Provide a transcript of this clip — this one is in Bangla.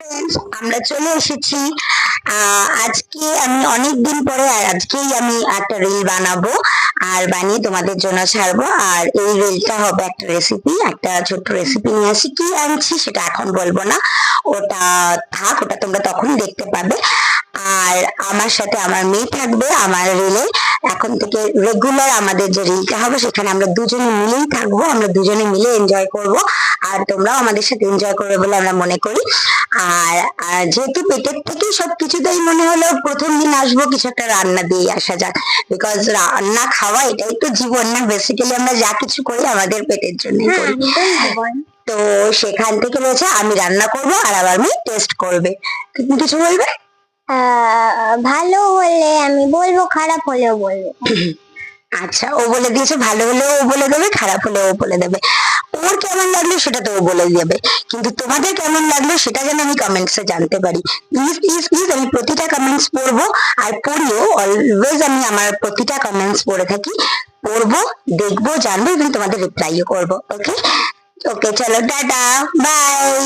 ফ্রেন্ডস, আমরা চলে এসেছি। আজকে আমি অনেকদিন পরে আজকেই আমি একটা রিল বানাবো আর বানিয়ে তোমাদের জন্য ছাড়বো। আর এই রিলটা হবে একটা রেসিপি, একটা ছোট্ট রেসিপি নিয়ে আসি। কি আনছি সেটা এখন বলবো না, ওটা থাক, ওটা তোমরা তখন দেখতে পাবে। আর আমার সাথে আমার মেয়ে থাকবে আমার রিলে। এখন থেকে রেগুলার আমাদের যে রিলটা হবে সেখানে আমরা দুজনে মিলেই থাকবো, আমরা দুজনে মিলে এনজয় করব। আর তোমরাও আমাদের সাথে এনজয় করবে বলে আমরা মনে করি। আর যেহেতু পেটের থেকেই সবকিছুতেই মনে হলো প্রথম দিন আসবো, কিছু একটা রান্না দিয়ে আসা যাক। বিকজ রান্না খাওয়া এটাই তো জীবন না, বেসিক্যালি আমরা যা কিছু করি আমাদের পেটের জন্যই করি। তো সেখান থেকে রয়েছে আমি রান্না করব আর আবার আমি টেস্ট করবে। তুমি কিছু বলবে? ভালো হলে আমি বলবো, খারাপ হলেও বলবো। আচ্ছা, ও বলে দিয়েছে ভালো হলেও ও বলে দেবে, খারাপ হলেও ও বলে দেবে। ওর কেমন লাগলো সেটা তো ও বলে দেবে, কিন্তু তোমাদের কেমন লাগলো সেটা যেন আমি কমেন্টসে জানতে পারি। প্লিজ প্লিজ প্লিজ, আমি প্রতিটা কমেন্টস পড়বো, আর পড়িও অলওয়েজ, আমি আমার প্রতিটা কমেন্টস পড়ে থাকি, পড়বো, দেখবো, জানবো এবং তোমাদের রিপ্লাইও করবো। ওকে ওকে, চলো টাটা, বাই।